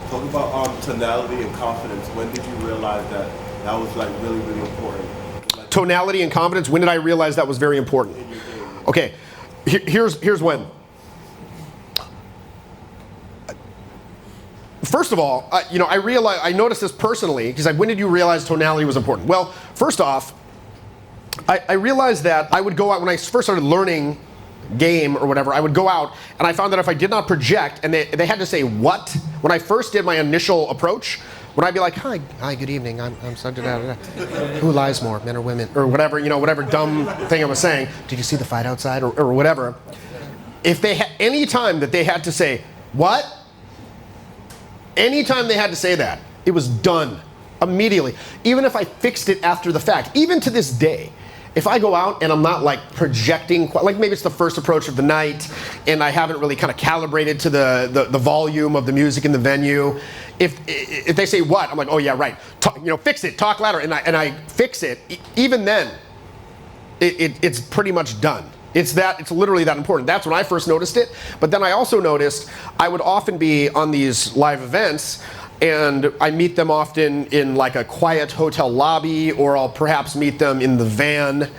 Talk about tonality and confidence. When did you realize that that was like really, really important? Like, tonality and confidence. When did I realize that was very important? in your game. Okay, here's when. First of all, I noticed this personally because when did you realize tonality was important? Well, first off, I realized that I would go out when I first started learning game or whatever. I would go out and I found that if I did not project and they had to say what when I first did my initial approach, when I'd be like, hi, good evening, I'm so da-da-da-da. Who lies more, men or women, or whatever, whatever dumb thing I was saying. Did you see the fight outside or whatever? If they had any time that they had to say what, anytime they had to say that, it was done immediately. Even if I fixed it after the fact, even to this day. If I go out and I'm not like projecting, like maybe it's the first approach of the night and I haven't really kind of calibrated to the volume of the music in the venue, if they say what, I'm like, oh yeah, right, fix it, talk louder, and I fix it, even then, it's pretty much done. It's literally that important. That's when I first noticed it. But then I also noticed I would often be on these live events and I meet them often in like a quiet hotel lobby, or I'll perhaps meet them in the van.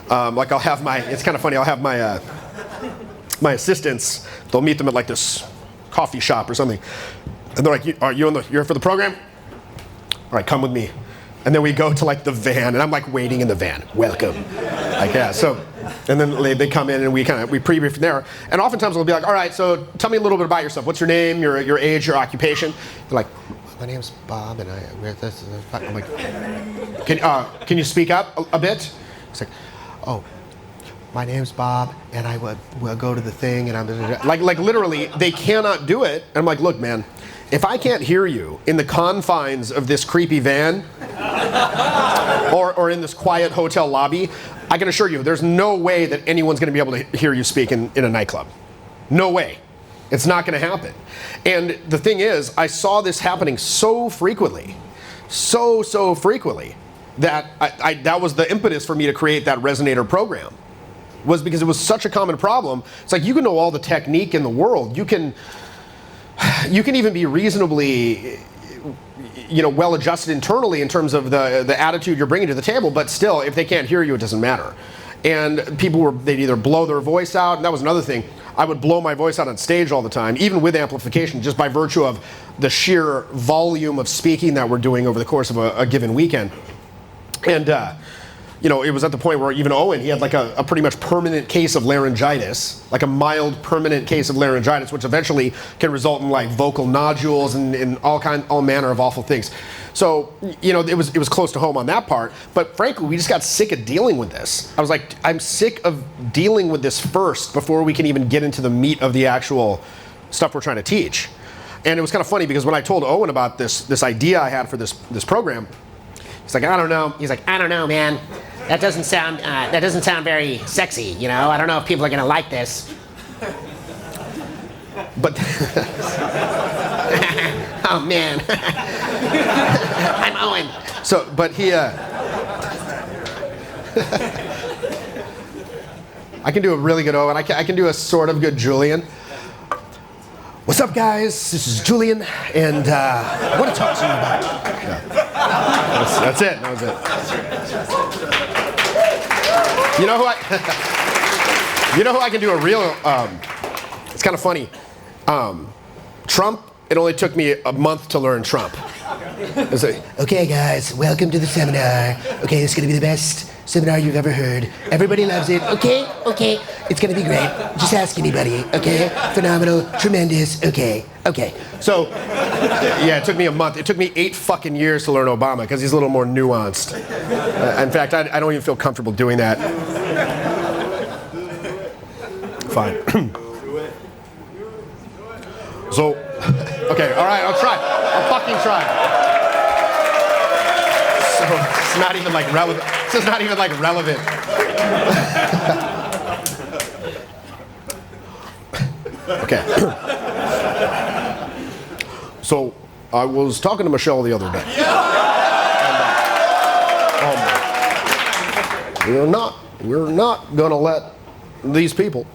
Like I'll have it's kind of funny, I'll have my assistants, they'll meet them at like this coffee shop or something. And they're like, you're here for the program? All right, come with me. And then we go to like the van, and I'm like waiting in the van. Welcome. Like, yeah, so, and then they come in and we pre-brief from there. And oftentimes we'll be like, all right, so tell me a little bit about yourself. What's your name, your age, your occupation? They're like, my name's Bob, and we're this. I'm like, can you speak up a bit? It's like, oh, my name's Bob, and I will go to the thing, and I'm like literally, they cannot do it. And I'm like, look, man, if I can't hear you in the confines of this creepy van or in this quiet hotel lobby, I can assure you there's no way that anyone's going to be able to hear you speak in a nightclub. No way. It's not going to happen. And the thing is, I saw this happening so frequently, so frequently, that that was the impetus for me to create that RESONATOR program, was because it was such a common problem. It's like you can know all the technique in the world. You can even be reasonably well adjusted internally in terms of the attitude you're bringing to the table, but still, if they can't hear you, it doesn't matter. And they'd either blow their voice out, and that was another thing. I would blow my voice out on stage all the time, even with amplification, just by virtue of the sheer volume of speaking that we're doing over the course of a given weekend. And it was at the point where even Owen, he had like a pretty much permanent case of laryngitis, like a mild permanent case of laryngitis, which eventually can result in like vocal nodules and all manner of awful things. So, it was close to home on that part, but frankly, we just got sick of dealing with this. I was like, I'm sick of dealing with this first before we can even get into the meat of the actual stuff we're trying to teach. And it was kind of funny because when I told Owen about this idea I had for this program, he's like, I don't know. He's like, I don't know, man. That doesn't sound very sexy, I don't know if people are gonna like this. But oh man, I'm Owen. So, but he, I can do a really good Owen. I can do a sort of good Julian. What's up, guys? This is Julian, and I want to talk to you about. Yeah. That's it. That was it. You know who I can do a real. It's kind of funny. Trump. It only took me a month to learn Trump. It's like, okay, guys, welcome to the seminar. Okay, it's gonna be the best seminar you've ever heard. Everybody loves it. Okay, it's gonna be great. Just ask anybody. Okay, phenomenal, tremendous. Okay. So, yeah, it took me a month. It took me 8 fucking years to learn Obama because he's a little more nuanced. In fact, I don't even feel comfortable doing that. Fine. So, okay, all right, I'll try. I'll fucking try. So, it's not even like relevant. This is not even like relevant. Okay. So, I was talking to Michelle the other day. And, we're not gonna let these people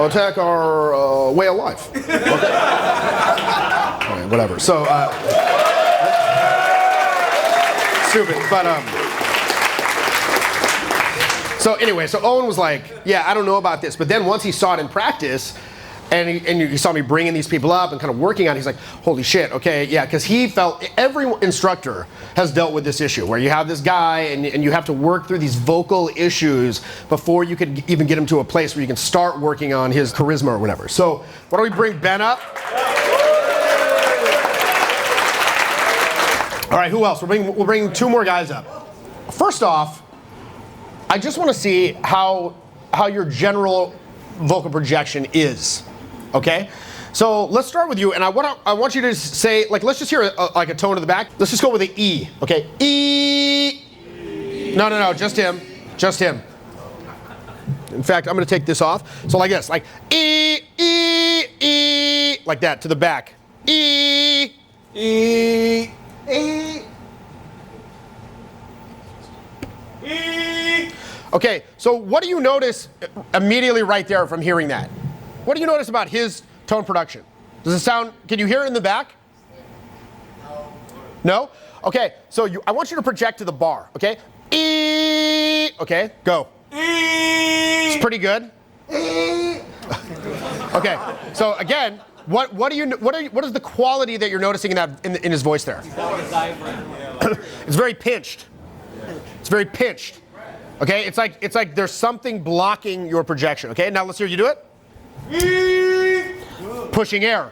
attack our way of life. Okay? whatever. So, stupid, but so anyway, so Owen was like, yeah, I don't know about this. But then once he saw it in practice, and you saw me bringing these people up and kind of working on it, he's like, holy shit, okay, yeah, because he felt, every instructor has dealt with this issue, where you have this guy and you have to work through these vocal issues before you can even get him to a place where you can start working on his charisma or whatever. So why don't we bring Ben up? All right, who else? We'll bring two more guys up. First off, I just want to see how your general vocal projection is, okay? So let's start with you, and I want you to say, like, let's just hear a tone to the back. Let's just go with the E, okay? E. No, just him. In fact, I'm going to take this off. So like this, like E, E, E, like that to the back. E, E, E. E. Okay, so what do you notice immediately right there from hearing that? What do you notice about his tone production? Does it sound, can you hear it in the back? No? Okay, so I want you to project to the bar, okay? E. Okay, go. E. It's pretty good. E. Okay, so again, what is the quality that you're noticing in his voice there? It's very pinched. It's very pitched. Okay, it's like there's something blocking your projection. Okay, now let's hear you do it. Pushing air.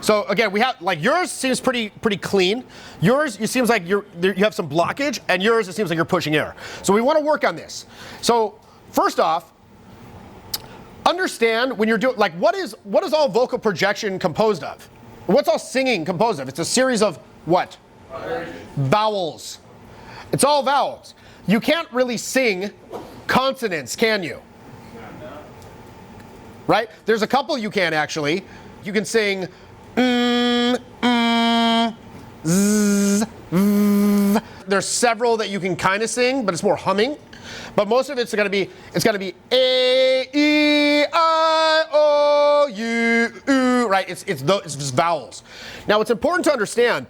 So again, we have, like, yours seems pretty clean. Yours, it seems like you have some blockage, and yours, it seems like you're pushing air. So we want to work on this. So first off, understand when you're doing, like, what is all vocal projection composed of? What's all singing composed of? It's a series of what? Vowels. It's all vowels. You can't really sing consonants, can you? Right? There's a couple you can actually. You can sing z, v. There's several that you can kind of sing, but it's more humming. But most of it's gonna be A, E, I, O, U, U, right? It's just vowels. Now it's important to understand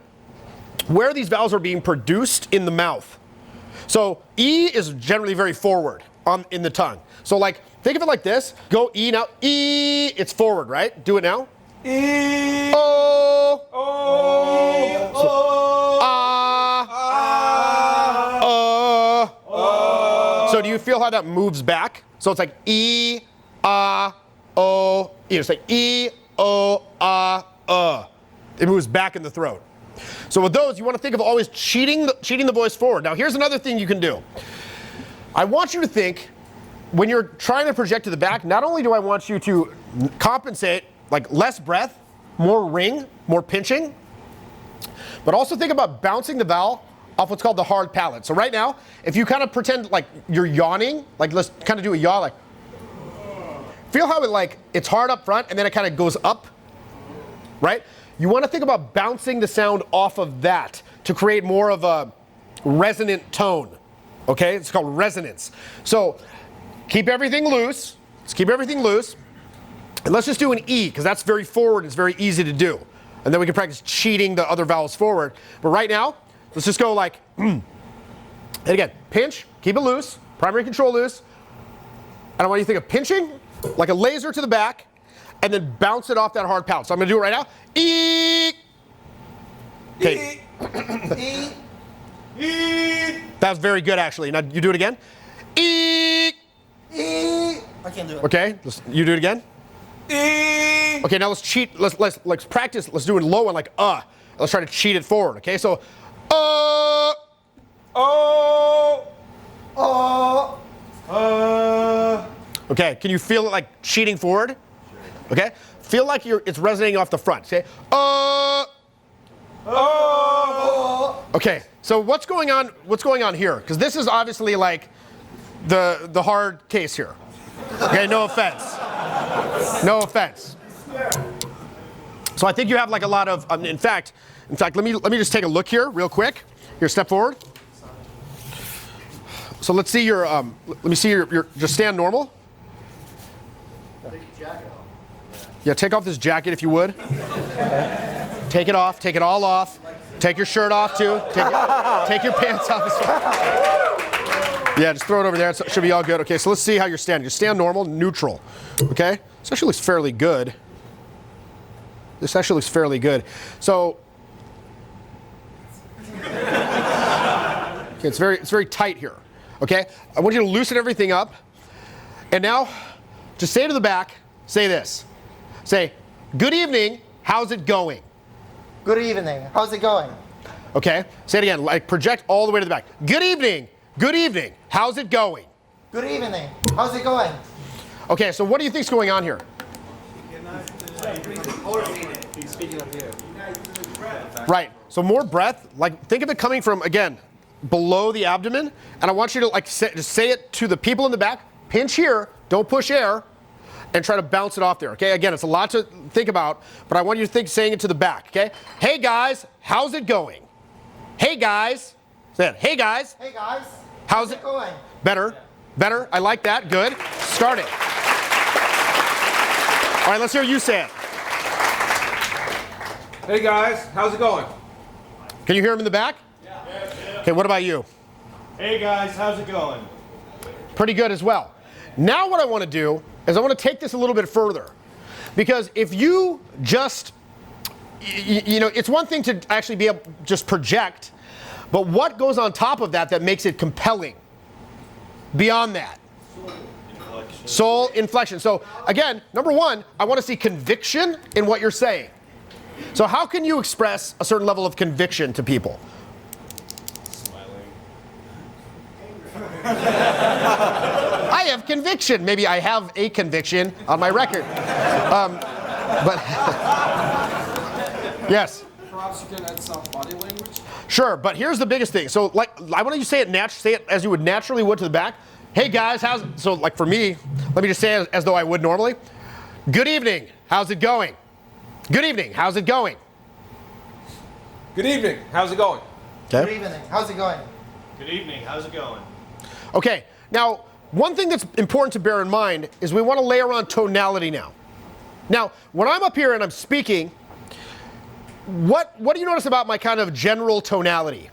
where these vowels are being produced in the mouth. So E is generally very forward in the tongue. So like, think of it like this. Go E now. E, it's forward, right? Do it now. E. O. O. So, So do you feel how that moves back? So it's like E, O. It's like E, O, It moves back in the throat. So with those, you want to think of always cheating the voice forward. Now here's another thing you can do. I want you to think, when you're trying to project to the back, not only do I want you to compensate, like less breath, more ring, more pinching, but also think about bouncing the vowel off what's called the hard palate. So right now, if you kind of pretend like you're yawning, like let's kind of do a yaw, like, feel how it's hard up front and then it kind of goes up, right? You want to think about bouncing the sound off of that to create more of a resonant tone, okay? It's called resonance. So keep everything loose. Let's keep everything loose. And let's just do an E, because that's very forward. It's very easy to do. And then we can practice cheating the other vowels forward. But right now, let's just go like, And again, pinch, keep it loose, primary control loose. And I want you to think of pinching, like a laser to the back, and then bounce it off that hard palate. So I'm going to do it right now. E. Okay. E. E. That's very good, actually. Now you do it again. E. E. I can't do it. Okay, you do it again. E. Okay, now let's cheat. Let's practice. Let's do it low and like Let's try to cheat it forward. Okay, so Oh. Okay, can you feel it like cheating forward? Okay, feel like it's resonating off the front. Okay. Okay, so what's going on? What's going on here? Because this is obviously like the hard case here. Okay, no offense. No offense. So I think you have like a lot of. In fact, let me just take a look here real quick. Here, step forward. So let's see your. Let me see your. Just stand normal. Yeah, take off this jacket if you would. Take it off. Take it all off. Take your shirt off too. Take your pants off as well. Yeah, just throw it over there. It should be all good. Okay, so let's see how you're standing. Just stand normal, neutral. Okay? This actually looks fairly good. This actually looks fairly good. So, okay, it's very tight here. Okay? I want you to loosen everything up. And now, just say to the back, say this. Say, good evening, how's it going? Good evening. How's it going? Okay, say it again, like project all the way to the back. Good evening, how's it going? Good evening. How's it going? Okay, so what do you think's going on here? Right, so more breath, like think of it coming from, again, below the abdomen, and I want you to like just say it to the people in the back, pinch here, don't push air, and try to bounce it off there, okay? Again, it's a lot to think about, but I want you to think saying it to the back, okay? Hey guys, how's it going? Hey guys, say it, hey guys. Hey guys. How's it going? Better, I like that, good. Start it. All right, let's hear you say it. Hey guys, how's it going? Can you hear him in the back? Yeah. Okay, what about you? Hey guys, how's it going? Pretty good as well. Now what I want to do is I want to take this a little bit further. Because if you just, you know, it's one thing to actually be able to just project, but what goes on top of that that makes it compelling? Beyond that. Soul inflection. So again, number one, I want to see conviction in what you're saying. So how can you express a certain level of conviction to people? I have conviction. Maybe I have a conviction on my record. But yes. Perhaps you can add some body language. Sure, but here's the biggest thing. So like, I want you to say it as you would naturally would to the back. Hey guys, how's it? So like for me, let me just say it as though I would normally. Good evening. How's it going? Good evening. How's it going? Good evening. How's it going? Good evening. How's it going? Good evening, how's it going? Okay, now one thing that's important to bear in mind is we want to layer on tonality now. Now, when I'm up here and I'm speaking, what do you notice about my kind of general tonality?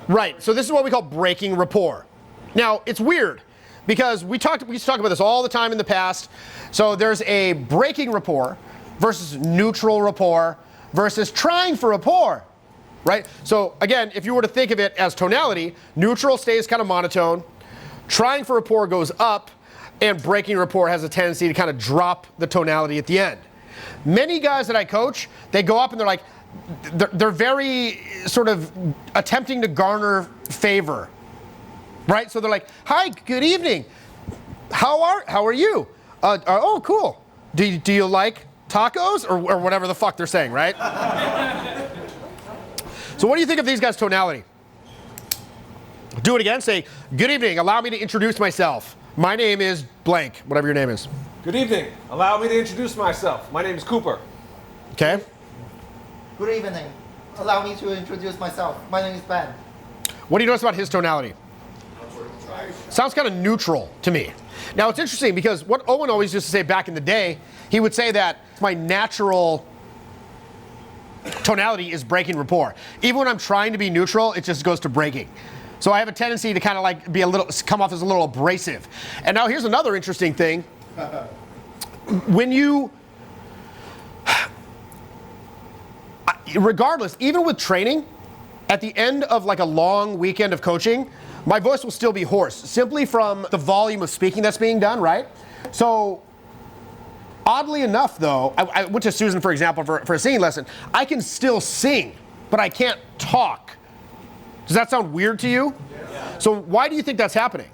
Right, so this is what we call breaking rapport. Now, it's weird because we used to talk about this all the time in the past. So there's a breaking rapport versus neutral rapport versus trying for rapport, right? So again, if you were to think of it as tonality, neutral stays kind of monotone, trying for rapport goes up, and breaking rapport has a tendency to kind of drop the tonality at the end. Many guys that I coach, they go up and they're like, they're very sort of attempting to garner favor, right? So they're like, hi, good evening. How are you? Oh, cool. Do you like tacos or whatever the fuck they're saying, right? So what do you think of these guys' tonality? Do it again. Say, good evening. Allow me to introduce myself. My name is blank, whatever your name is. Good evening. Allow me to introduce myself. My name is Cooper. Okay. Good evening. Allow me to introduce myself. My name is Ben. What do you notice about his tonality? Sounds kind of neutral to me. Now it's interesting because what Owen always used to say back in the day, he would say that my natural tonality is breaking rapport. Even when I'm trying to be neutral, it just goes to breaking. So I have a tendency to kind of like come off as a little abrasive. And now here's another interesting thing. When you, regardless, even with training, at the end of like a long weekend of coaching, my voice will still be hoarse, simply from the volume of speaking that's being done, right? So, oddly enough though, I went to Susan, for example, for a singing lesson. I can still sing, but I can't talk. Does that sound weird to you? Yeah. So why do you think that's happening?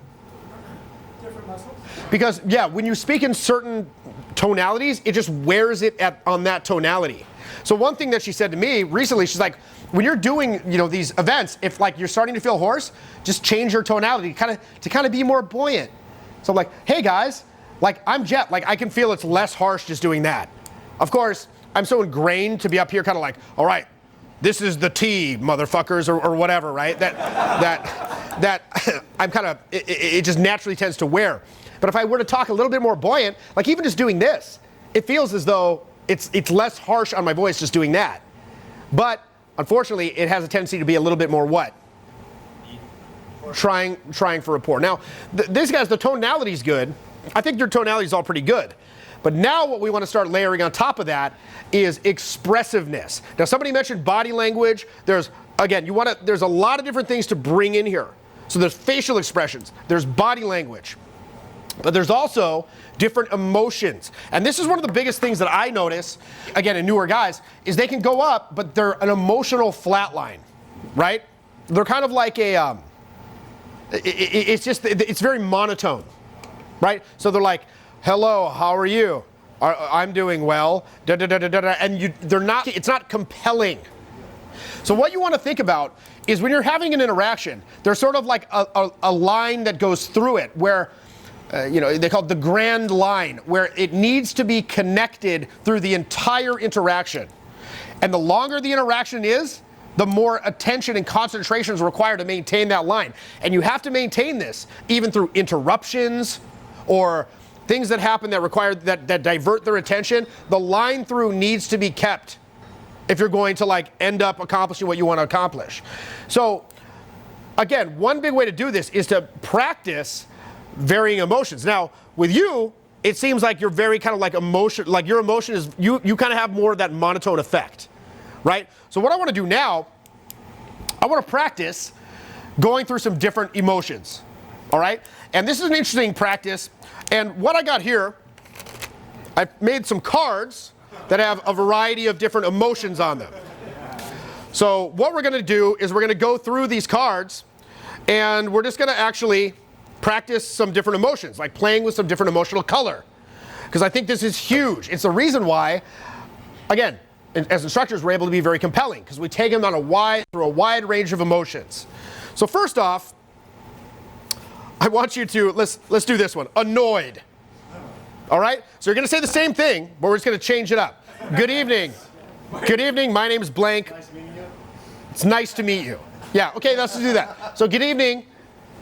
Different muscles. Because, yeah, when you speak in certain tonalities, it just wears it on that tonality. So one thing that she said to me recently, she's like, when you're doing, these events, if like you're starting to feel hoarse, just change your tonality to kind of be more buoyant. So I'm like, hey guys, like I'm Jet, like I can feel it's less harsh just doing that. Of course, I'm so ingrained to be up here kind of like, all right, this is the T, motherfuckers, or whatever, right? That I'm kind of, it just naturally tends to wear. But if I were to talk a little bit more buoyant, like even just doing this, it feels as though it's less harsh on my voice just doing that. But unfortunately, it has a tendency to be a little bit more what? Trying for rapport. Now, these guys, the tonality is good. I think their tonality is all pretty good. But now what we want to start layering on top of that is expressiveness. Now, somebody mentioned body language. There's a lot of different things to bring in here. So there's facial expressions, there's body language, but there's also different emotions. And this is one of the biggest things that I notice, again, in newer guys, is they can go up, but they're an emotional flat line, right? They're kind of like a, it's very monotone, right? So they're like, hello, how are you? I'm doing well, da da da da da, and it's not compelling. So what you want to think about is when you're having an interaction, there's sort of like a line that goes through it where, they call it the grand line, where it needs to be connected through the entire interaction. And the longer the interaction is, the more attention and concentration is required to maintain that line. And you have to maintain this even through interruptions or things that happen that require, that divert their attention. The line through needs to be kept if you're going to like end up accomplishing what you want to accomplish. So again, one big way to do this is to practice varying emotions. Now with you, it seems like you're very kind of like your emotion is, you kind of have more of that monotone effect, right? So what I want to do now, I want to practice going through some different emotions, all right? And this is an interesting practice. And what I got here, I made some cards that have a variety of different emotions on them. So what we're going to do is we're going to go through these cards and we're just going to actually practice some different emotions, like playing with some different emotional color. Because I think this is huge. It's the reason why, again, as instructors, we're able to be very compelling because we take them on through a wide range of emotions. So first off, I want you to, let's do this one, annoyed. All right? So you're going to say the same thing, but we're just going to change it up. Good evening. Good evening. My name is blank. Nice meeting you. It's nice to meet you. Yeah, okay, let's do that. So good evening.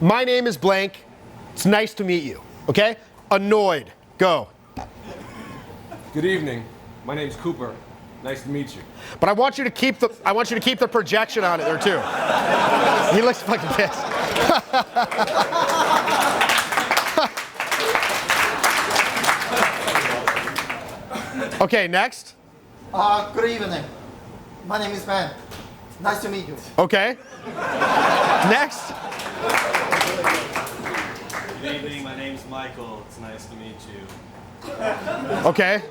My name is blank. It's nice to meet you. Okay? Annoyed. Go. Good evening. My name's Cooper. Nice to meet you. But I want you to keep the projection on it there too. He looks fucking pissed. Okay, next. Good evening. My name is Ben. Nice to meet you. Okay. Next. Good evening, my name's Michael. It's nice to meet you. Okay.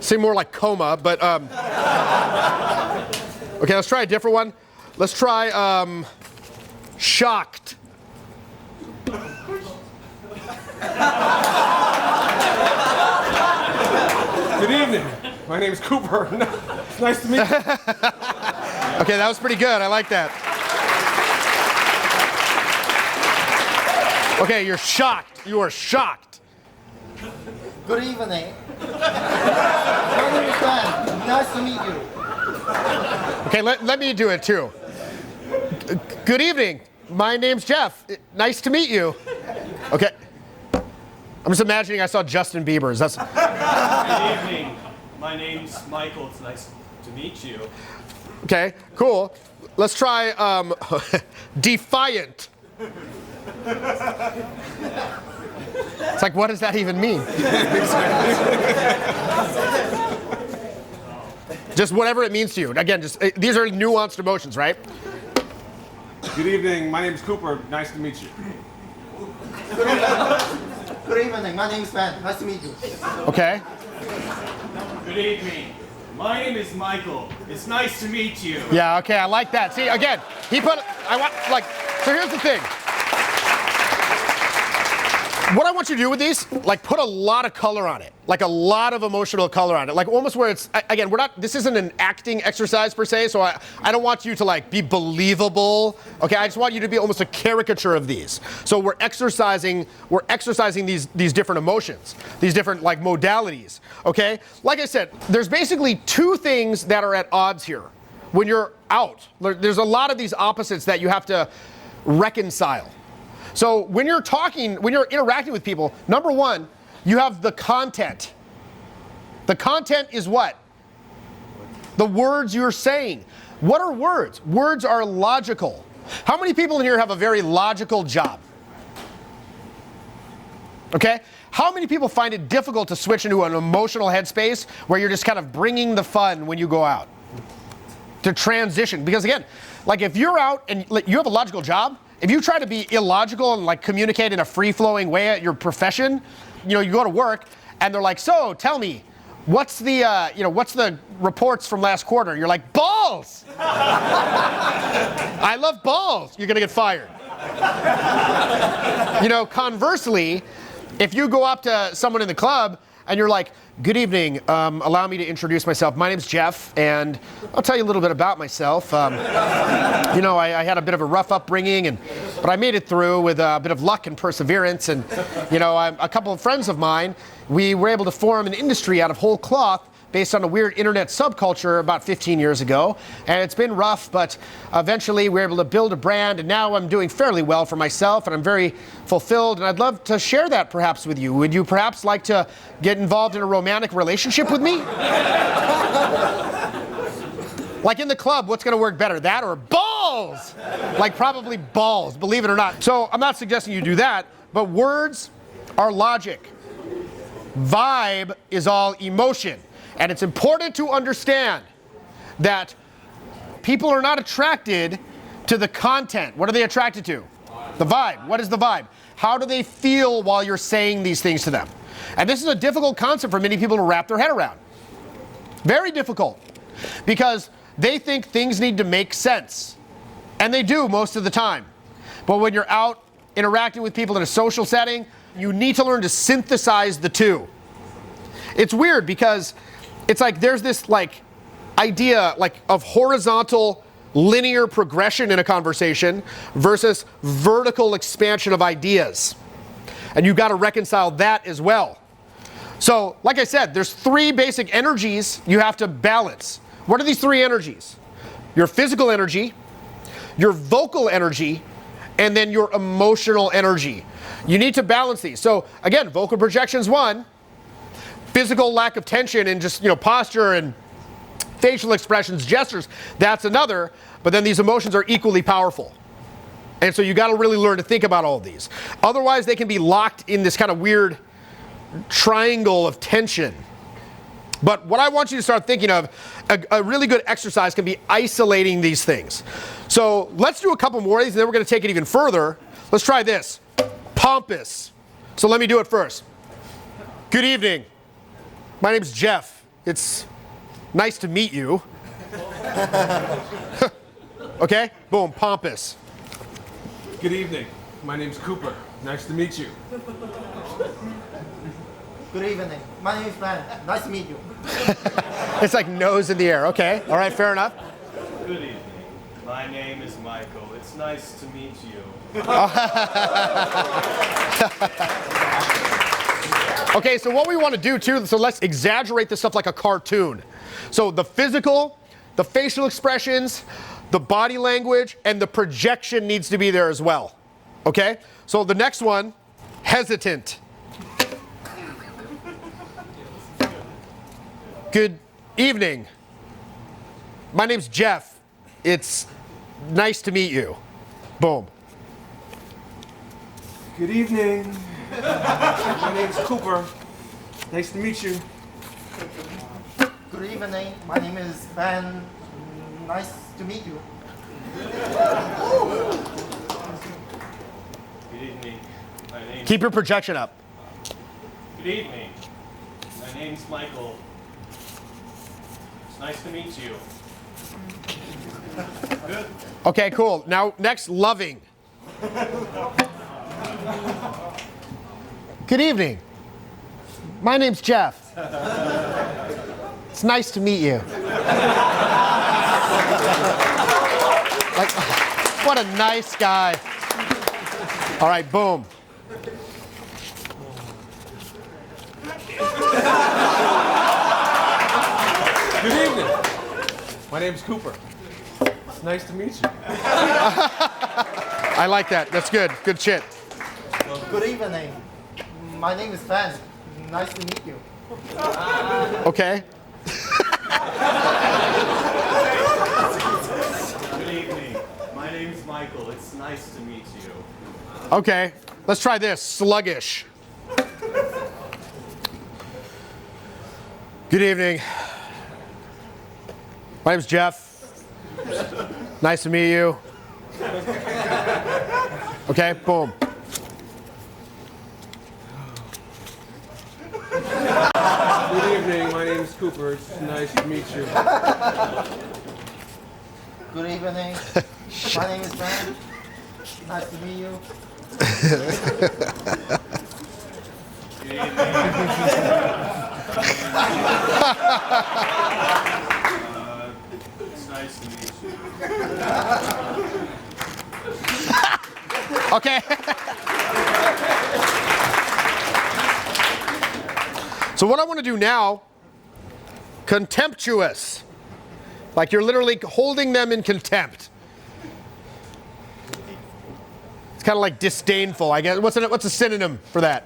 Seem more like coma, but okay, let's try a different one. Let's try shocked. Good evening. My name is Cooper. It's nice to meet you. Okay, that was pretty good. I like that. Okay, you're shocked. You are shocked. Good evening. My name is Ben. Nice to meet you. Okay, let me do it too. Good evening. My name's Jeff. Nice to meet you. Okay. I'm just imagining I saw Justin Bieber's. That's. Good evening. My name's Michael. It's nice to meet you. Okay, cool. Let's try defiant. It's like, what does that even mean? Just whatever it means to you. Again, these are nuanced emotions, right? Good evening. My name is Cooper. Nice to meet you. Good evening. My name is Ben. Nice to meet you. Okay. Good evening. My name is Michael. It's nice to meet you. Yeah, okay, I like that. See, again, so here's the thing. What I want you to do with these, like put a lot of color on it, like a lot of emotional color on it, like almost where it's, again, this isn't an acting exercise per se, so I don't want you to like be believable, okay? I just want you to be almost a caricature of these. So we're exercising these different emotions, these different like modalities, okay? Like I said, there's basically two things that are at odds here. When you're out, there's a lot of these opposites that you have to reconcile. So when you're talking, when you're interacting with people, number one, you have the content. The content is what? The words you're saying. What are words? Words are logical. How many people in here have a very logical job? Okay? How many people find it difficult to switch into an emotional headspace where you're just kind of bringing the fun when you go out? To transition. Because again, like if you're out and you have a logical job, if you try to be illogical and like communicate in a free-flowing way at your profession, you know, you go to work and they're like, so tell me, what's the reports from last quarter? You're like, balls! I love balls. You're gonna get fired. You know, conversely, if you go up to someone in the club and you're like, good evening, allow me to introduce myself. My name's Jeff, and I'll tell you a little bit about myself. You know, I had a bit of a rough upbringing, but I made it through with a bit of luck and perseverance. And, you know, a couple of friends of mine, we were able to form an industry out of whole cloth based on a weird internet subculture about 15 years ago. And it's been rough, but eventually we were able to build a brand, and now I'm doing fairly well for myself, and I'm very fulfilled, and I'd love to share that perhaps with you. Would you perhaps like to get involved in a romantic relationship with me? Like in the club, what's gonna work better, that or balls? Like probably balls, believe it or not. So I'm not suggesting you do that, but words are logic. Vibe is all emotion. And it's important to understand that people are not attracted to the content. What are they attracted to? The vibe. What is the vibe? How do they feel while you're saying these things to them? And this is a difficult concept for many people to wrap their head around. Very difficult. Because they think things need to make sense. And they do most of the time. But when you're out interacting with people in a social setting, you need to learn to synthesize the two. It's weird because it's like there's this like idea like of horizontal linear progression in a conversation versus vertical expansion of ideas. And you've got to reconcile that as well. So, like I said, there's three basic energies you have to balance. What are these three energies? Your physical energy, your vocal energy, and then your emotional energy. You need to balance these. So, again, vocal projection's one. Physical lack of tension and just, you know, posture and facial expressions, gestures, that's another. But then these emotions are equally powerful. And so you got to really learn to think about all of these. Otherwise, they can be locked in this kind of weird triangle of tension. But what I want you to start thinking of, a really good exercise can be isolating these things. So let's do a couple more of these, and then we're going to take it even further. Let's try this. Pompous. So let me do it first. Good evening. My name's Jeff. It's nice to meet you. Okay? Boom, pompous. Good evening. My name's Cooper. Nice to meet you. Good evening. My name is Ben. Nice to meet you. It's like nose in the air. Okay, all right, fair enough. Good evening. My name is Michael. It's nice to meet you. Okay, so what we want to do too, so let's exaggerate this stuff like a cartoon. So the physical, the facial expressions, the body language, and the projection needs to be there as well. Okay? So the next one, hesitant. Good evening. My name's Jeff. It's nice to meet you. Boom. Good evening. My name's Cooper. Nice to meet you. Good evening. My name is Ben. Nice to meet you. Good evening. My name's Keep your projection up. Good evening. My name's Michael. It's nice to meet you. Good. Okay, cool. Now, next, loving. Good evening. My name's Jeff. It's nice to meet you. Like, what a nice guy. All right, boom. Good evening. My name's Cooper. It's nice to meet you. I like that. That's good. Good shit. Good evening. My name is Ben. Nice to meet you. Okay. Good evening. My name's Michael. It's nice to meet you. Okay. Let's try this. Sluggish. Good evening. My name's Jeff. Nice to meet you. Okay, boom. Good evening. My name is Cooper. It's nice to meet you. Good evening. My name is Ben. Nice to meet you. Good evening. It's nice to meet you. Okay. So what I want to do now, contemptuous. Like you're literally holding them in contempt. It's kind of like disdainful, I guess. What's a synonym for that?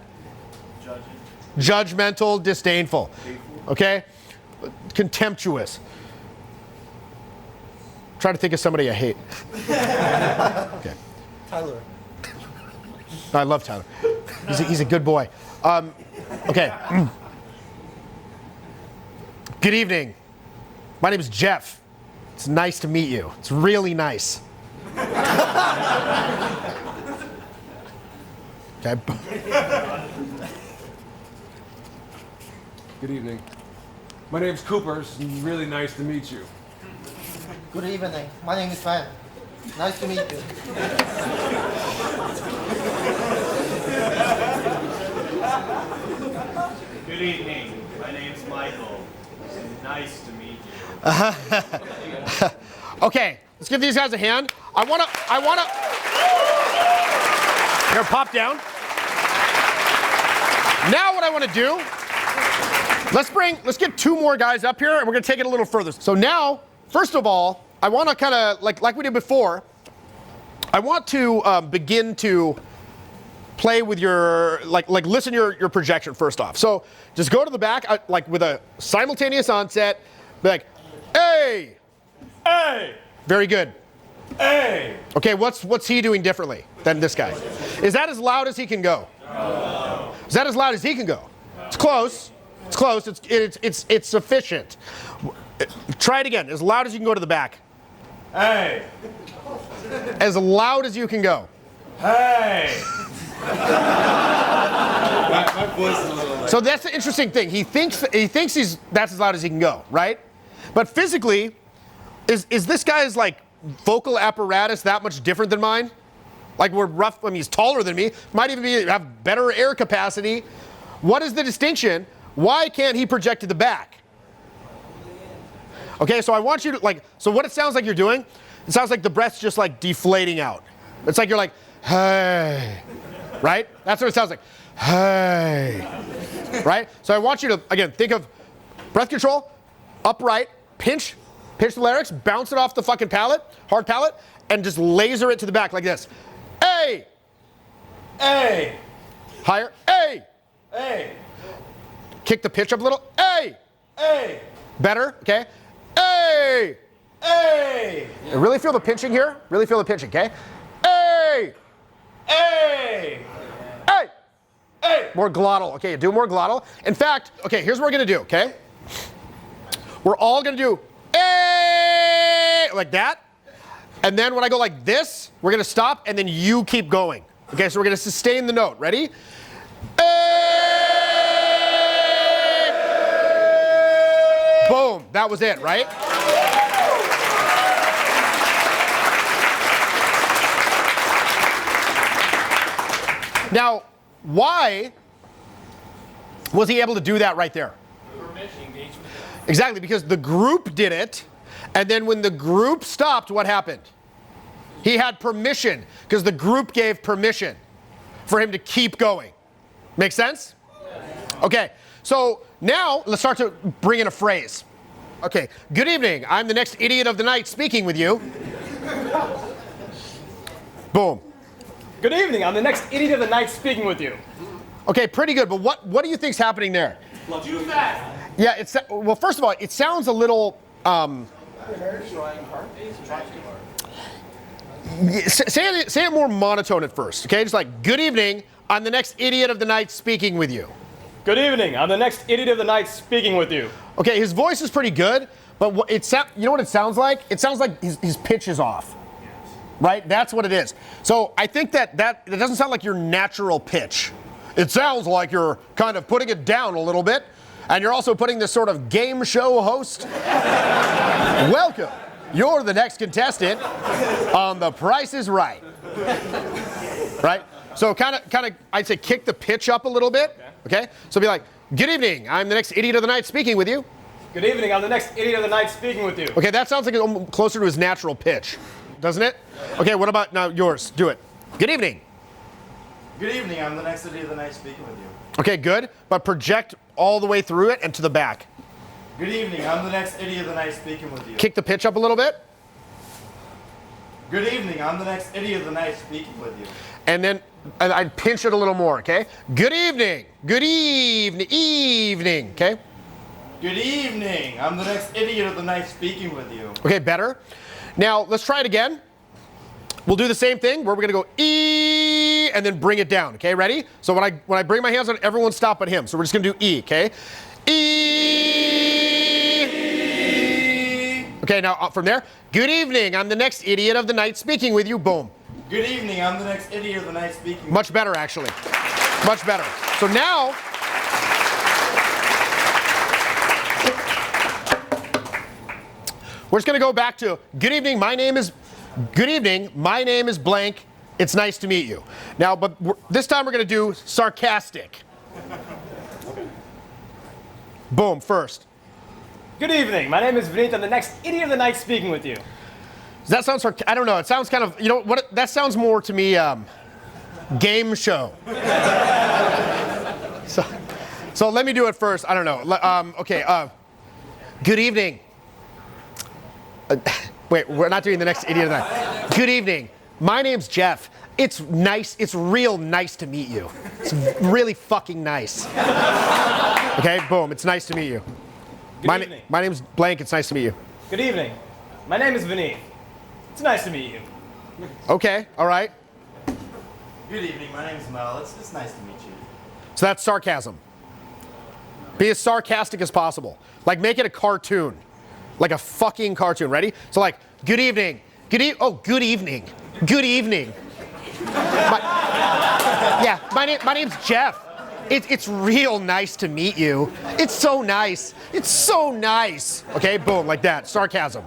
Judgmental, disdainful. Okay? Contemptuous. Try to think of somebody I hate. Okay. Tyler. I love Tyler. He's a good boy. Okay. Good evening. My name is Jeff. It's nice to meet you. It's really nice. Okay. Good evening. My name's Cooper. It's really nice to meet you. Good evening. My name is Ben. Nice to meet you. Good evening. My name's Michael. It's nice to meet you. Okay, let's give these guys a hand. I wanna. Here, pop down. Now what I wanna do, let's get two more guys up here and we're gonna take it a little further. So now, first of all, I wanna kinda, like we did before, I want to begin to play with your, listen to your projection first off. So just go to the back, like with a simultaneous onset, be like, hey! Hey! Very good. Hey! Okay, what's he doing differently than this guy? Is that as loud as he can go? No. Is that as loud as he can go? It's close. It's close. It's sufficient. Try it again. As loud as you can go to the back. Hey! As loud as you can go. Hey! So that's the interesting thing. He thinks that's as loud as he can go, right? But physically, is this guy's like vocal apparatus that much different than mine? Like we're rough. I mean, he's taller than me. Might even have better air capacity. What is the distinction? Why can't he project to the back? Okay, so I want you to so what it sounds like you're doing, it sounds like the breath's just like deflating out. It's like you're like, hey, right? That's what it sounds like, hey, right? So I want you to, again, think of breath control, upright, pinch the larynx, bounce it off the fucking palate, hard palate, and just laser it to the back like this. Hey! Hey! Higher, hey! Hey! Kick the pitch up a little, hey! Hey! Better, okay? Hey! Hey! And really feel the pinching here. Really feel the pinching, okay? Hey! Hey! Hey! Hey! More glottal, okay? Do more glottal. In fact, okay, here's what we're gonna do, okay? We're all gonna do hey! Like that. And then when I go like this, we're gonna stop and then you keep going. Okay, so we're gonna sustain the note. Ready? Hey! Boom, that was it, right? Now, why was he able to do that right there? Exactly, because the group did it, and then when the group stopped, what happened? He had permission, because the group gave permission for him to keep going. Make sense? Okay, so now let's start to bring in a phrase. Okay, good evening. I'm the next idiot of the night speaking with you. Boom. Good evening. I'm the next idiot of the night speaking with you. Okay, pretty good. But what do you think's happening there? Too fast. Yeah, well, first of all, it sounds a little. Say it more monotone at first, okay? Just like, good evening, I'm the next idiot of the night speaking with you. Good evening. I'm the next idiot of the night speaking with you. Okay, his voice is pretty good, but you know what it sounds like? It sounds like his pitch is off, right? That's what it is. So I think that it doesn't sound like your natural pitch. It sounds like you're kind of putting it down a little bit, and you're also putting this sort of game show host. Welcome. You're the next contestant on The Price is Right. Right? So kind of, I'd say kick the pitch up a little bit. Okay? So be like, good evening, I'm the next idiot of the night speaking with you. Good evening. I'm the next idiot of the night speaking with you. Okay, that sounds like it's almost closer to his natural pitch, doesn't it? Okay, what about now yours? Do it. Good evening. Good evening, I'm the next idiot of the night speaking with you. Okay, good. But project all the way through it and to the back. Good evening, I'm the next idiot of the night speaking with you. Kick the pitch up a little bit. Good evening, I'm the next idiot of the night speaking with you. And then I'd pinch it a little more, okay? Good evening. Good evening, okay? Good evening, I'm the next idiot of the night speaking with you. Okay, better. Now, let's try it again. We'll do the same thing where we're gonna go E and then bring it down, okay? Ready? So when I bring my hands on, everyone stop but him. So we're just gonna do E, okay? E. Okay, now from there. Good evening, I'm the next idiot of the night speaking with you. Boom. Good evening, I'm the next idiot of the night speaking with you. Much better, actually. Much better. So now, we're just gonna go back to good evening, my name is blank. It's nice to meet you. Now, but this time we're gonna do sarcastic. Boom, first. Good evening. My name is Vinith. I'm the next idiot of the night speaking with you. Does that sound I don't know. It sounds kind of, you know what, that sounds more to me game show. So let me do it first. I don't know. Okay, good evening. Wait, we're not doing the next idiot of the night. Good evening. My name's Jeff. It's nice. It's real nice to meet you. It's really fucking nice. Okay, boom. It's nice to meet you. Good evening. My name's blank. It's nice to meet you. Good evening. My name is Vinith. It's nice to meet you. Okay, all right. Good evening, my name's Mel. It's nice to meet you. So that's sarcasm. Be as sarcastic as possible. Like make it a cartoon. Like a fucking cartoon. Ready? So like, good evening. Good evening. Good evening. My name's Jeff. It's real nice to meet you. It's so nice. It's so nice. Okay, boom, like that. Sarcasm.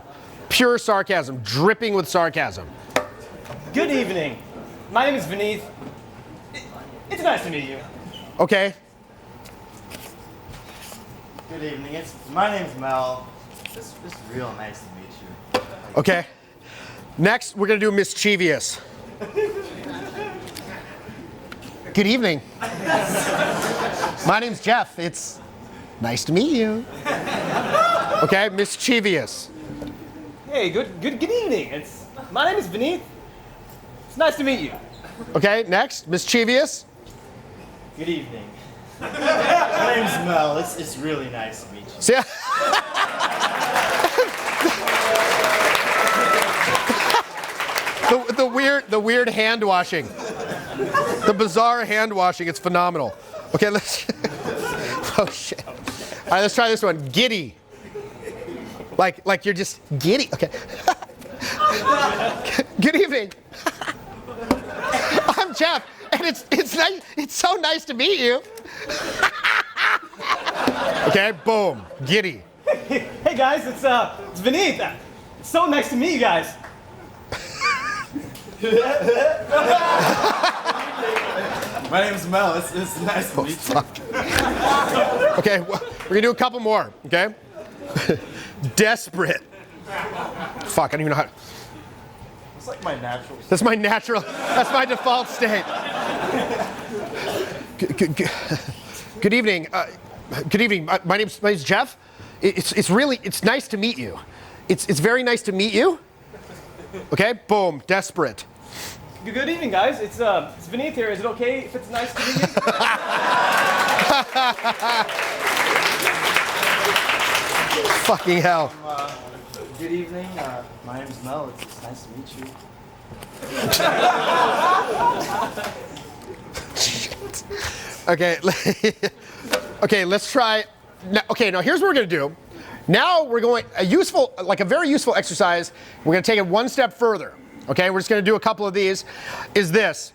Pure sarcasm, dripping with sarcasm. Good evening. My name is Vinith. It's nice to meet you. Okay. Good evening, my name's Mel. It's real nice to meet you. Okay. Next, we're gonna do mischievous. Good evening. My name's Jeff. It's nice to meet you. Okay, mischievous. Hey, good evening. My name is Vinith. It's nice to meet you. Okay, next, mischievous. Good evening. My name's Mel. It's really nice to meet you. See? the weird hand washing. The bizarre hand washing, it's phenomenal. Okay, let's oh shit. All right, let's try this one. Giddy. Like you're just giddy. Okay. Good evening. I'm Jeff, and it's nice. It's so nice to meet you. Okay, boom, giddy. Hey guys, it's Vinith. It's so nice to meet you guys. My name's Mel. It's nice to meet you. Okay, well, we're gonna do a couple more. Okay. Desperate. Fuck, I don't even know how. It's like my natural. That's my natural. That's my default state. Good evening. Good evening. My name's Jeff. It's nice to meet you. It's very nice to meet you. Okay. Boom. Desperate. Good evening, guys. It's Vineeth here. Is it okay if it's nice to meet you? Fucking hell. Good evening. My name is Mel. It's nice to meet you. Okay. Okay, let's try. Okay, now here's what we're gonna do. Now we're going a very useful exercise. We're gonna take it one step further. Okay, we're just gonna do a couple of these. Is this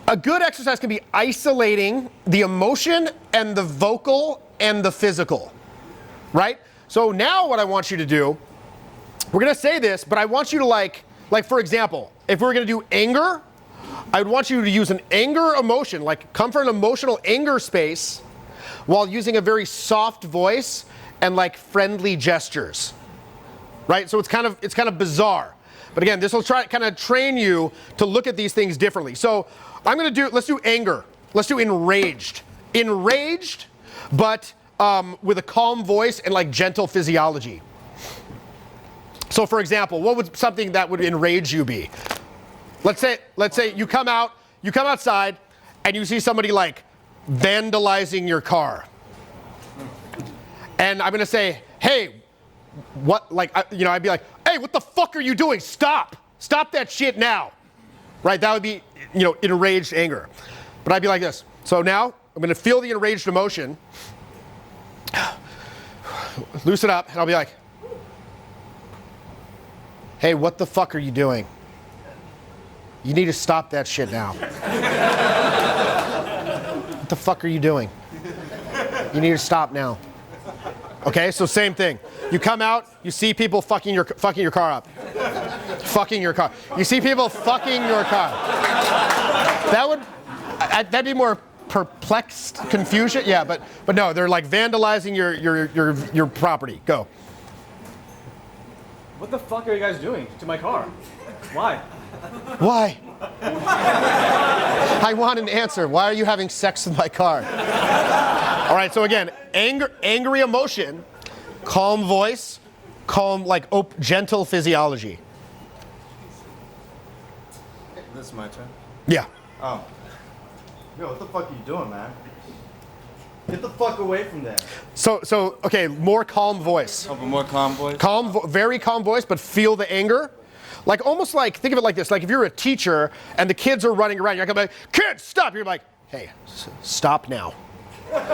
a good exercise? Can be isolating the emotion and the vocal and the physical, right? So now what I want you to do, we're gonna say this, but I want you to like for example, if we're gonna do anger, I would want you to use an anger emotion, like come from an emotional anger space, while using a very soft voice and like friendly gestures, right? So it's kind of bizarre, but again, this will kind of train you to look at these things differently. So let's do anger. Let's do enraged, but with a calm voice and like gentle physiology. So for example, what would something that would enrage you be? Let's say you come outside and you see somebody like vandalizing your car. And I'm gonna say, hey, what, like, I'd be like, hey, what the fuck are you doing? Stop that shit now, right? That would be, enraged anger. But I'd be like this. So now I'm gonna feel the enraged emotion, loosen up, and I'll be like, hey, what the fuck are you doing? You need to stop that shit now. What the fuck are you doing? You need to stop now. Okay, so same thing. You come out, you see people fucking your car up. Fucking your car. You see people fucking your car. That'd be more perplexed confusion. Yeah, but no, they're like vandalizing your property. Go. What the fuck are you guys doing to my car? Why? Why? I want an answer. Why are you having sex with my car? All right, so again, angry emotion, calm voice, calm, gentle physiology. This is my turn. Yeah. Oh. Yo, what the fuck are you doing, man? Get the fuck away from there. So okay, more calm voice. Oh, but more calm voice? Very calm voice, but feel the anger. Almost like, think of it like this, like if you're a teacher and the kids are running around, you're gonna be like, kids, stop! You're like, hey, stop now.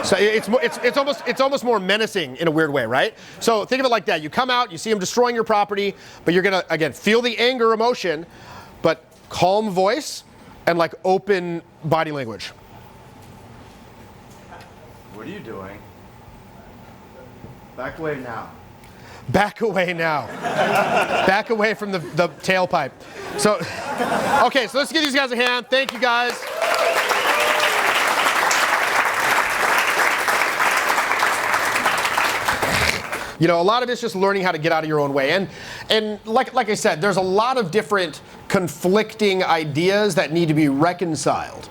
So it's almost more menacing in a weird way, right? So think of it like that. You come out, you see them destroying your property, but you're gonna, again, feel the anger emotion, but calm voice and like open body language. What are you doing? Back away now. Back away now. Back away from the tailpipe. So, okay, so let's give these guys a hand. Thank you, guys. A lot of it's just learning how to get out of your own way. And like I said, there's a lot of different conflicting ideas that need to be reconciled.